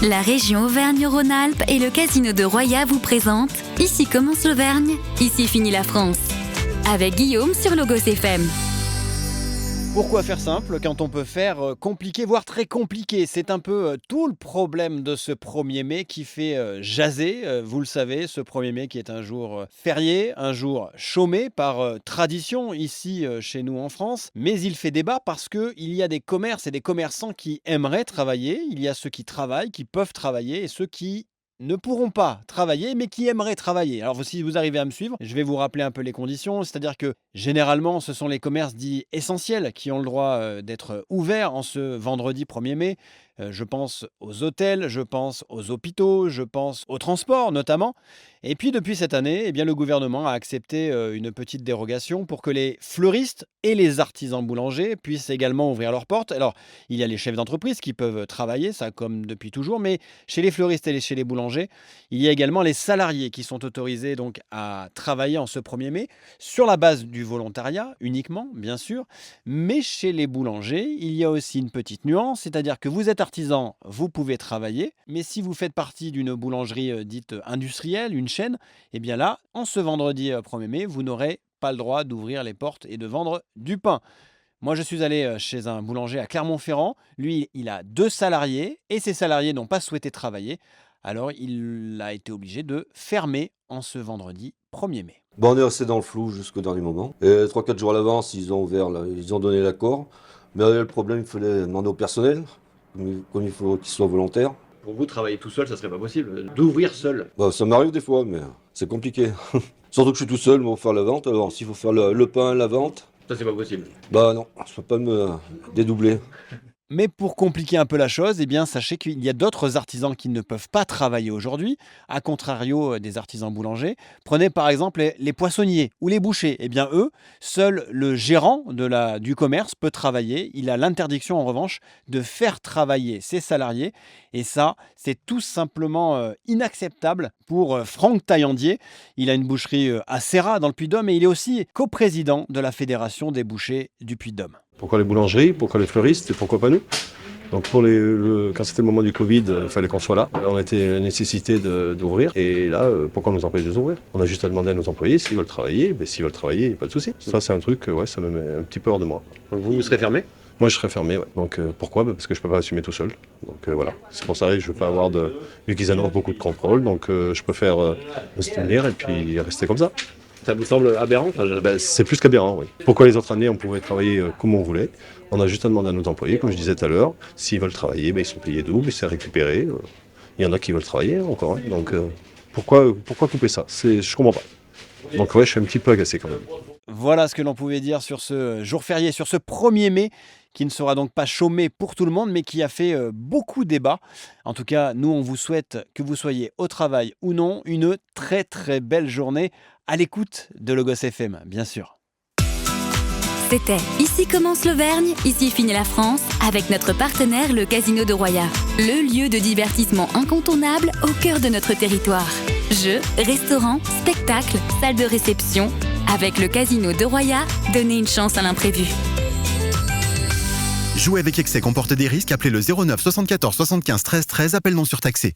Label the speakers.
Speaker 1: La région Auvergne-Rhône-Alpes et le casino de Roya vous présentent Ici commence l'Auvergne, ici finit la France. Avec Guillaume sur Logos FM.
Speaker 2: Pourquoi faire simple quand on peut faire compliqué, voire très compliqué? C'est un peu tout le problème de ce 1er mai qui fait jaser. Vous le savez, ce 1er mai qui est un jour férié, un jour chômé par tradition ici chez nous en France. Mais il fait débat parce qu'il y a des commerces et des commerçants qui aimeraient travailler. Il y a ceux qui travaillent, qui peuvent travailler et ceux qui ne pourront pas travailler, mais qui aimeraient travailler. Alors, si vous arrivez à me suivre, je vais vous rappeler un peu les conditions. C'est-à-dire que, généralement, ce sont les commerces dits essentiels qui ont le droit d'être ouverts en ce vendredi 1er mai. Je pense aux hôtels, je pense aux hôpitaux, je pense aux transports notamment. Et puis, depuis cette année, eh bien, le gouvernement a accepté une petite dérogation pour que les fleuristes et les artisans boulangers puissent également ouvrir leurs portes. Alors, il y a les chefs d'entreprise qui peuvent travailler, ça comme depuis toujours, mais chez les fleuristes et chez les boulangers, il y a également les salariés qui sont autorisés donc à travailler en ce 1er mai sur la base du volontariat uniquement, bien sûr. Mais chez les boulangers, il y a aussi une petite nuance, c'est-à-dire que vous êtes artisan, vous pouvez travailler, mais si vous faites partie d'une boulangerie dite industrielle, une chaîne, eh bien là, en ce vendredi 1er mai, vous n'aurez pas le droit d'ouvrir les portes et de vendre du pain. Moi, je suis allé chez un boulanger à Clermont-Ferrand. Lui, il a 2 salariés et ces salariés n'ont pas souhaité travailler. Alors, il a été obligé de fermer en ce vendredi 1er mai.
Speaker 3: Bon, on est resté dans le flou jusqu'au dernier moment. Et 3-4 jours à l'avance, ils ont ouvert, là, ils ont donné l'accord. Mais le problème, il fallait demander au personnel, comme il faut qu'il soit volontaire.
Speaker 2: Pour vous, travailler tout seul, ça serait pas possible d'ouvrir seul.
Speaker 3: Bah, ça m'arrive des fois, mais c'est compliqué. Surtout que je suis tout seul pour faire la vente. Alors, s'il faut faire le pain, la vente...
Speaker 2: Ça, c'est pas possible.
Speaker 3: Bah non, je peux pas me dédoubler.
Speaker 2: Mais pour compliquer un peu la chose, eh bien, sachez qu'il y a d'autres artisans qui ne peuvent pas travailler aujourd'hui, à contrario des artisans boulangers. Prenez par exemple les poissonniers ou les bouchers. Eh bien, eux, seul le gérant du commerce peut travailler. Il a l'interdiction, en revanche, de faire travailler ses salariés. Et ça, c'est tout simplement inacceptable pour Franck Taillandier. Il a une boucherie à Serrat, dans le Puy-de-Dôme, et il est aussi coprésident de la Fédération des bouchers du Puy-de-Dôme.
Speaker 4: Pourquoi les boulangeries, pourquoi les fleuristes et pourquoi pas nous? Donc quand c'était le moment du Covid, il fallait qu'on soit là. On était la nécessité d'ouvrir. Et là, pourquoi nous empêcher d'ouvrir? On a juste à demander à nos employés s'ils veulent travailler. Ben, s'ils veulent travailler, il n'y a pas de souci. Ça, c'est un truc, ça me met un petit peu hors de moi.
Speaker 2: Donc vous serez fermé?
Speaker 4: Moi, je serais fermé, ouais. Donc pourquoi? Parce que je ne peux pas assumer tout seul. Donc voilà. C'est pour ça que je ne veux pas avoir vu qu'ils annoncent beaucoup de contrôle. Donc je préfère me tenir et puis rester comme ça.
Speaker 2: Ça vous semble aberrant?
Speaker 4: C'est plus qu'aberrant, oui. Pourquoi les autres années, on pouvait travailler comme on voulait? On a juste à demander à nos employés, comme je disais tout à l'heure, s'ils veulent travailler, ils sont payés double, c'est récupéré. Il y en a qui veulent travailler encore. Donc pourquoi couper ça? Je ne comprends pas. Donc ouais, je suis un petit peu agacé quand même.
Speaker 2: Voilà ce que l'on pouvait dire sur ce jour férié, sur ce 1er mai, qui ne sera donc pas chômé pour tout le monde, mais qui a fait beaucoup débat. En tout cas, nous, on vous souhaite que vous soyez au travail ou non, une très très belle journée à l'écoute de Logos FM, bien sûr.
Speaker 1: C'était Ici commence l'Auvergne, ici finit la France, avec notre partenaire le Casino de Roya. Le lieu de divertissement incontournable au cœur de notre territoire. Jeux, restaurants, spectacles, salles de réception. Avec le Casino de Roya, donnez une chance à l'imprévu.
Speaker 5: Jouer avec excès comporte des risques. Appelez le 09 74 75 13 13, appel non surtaxé.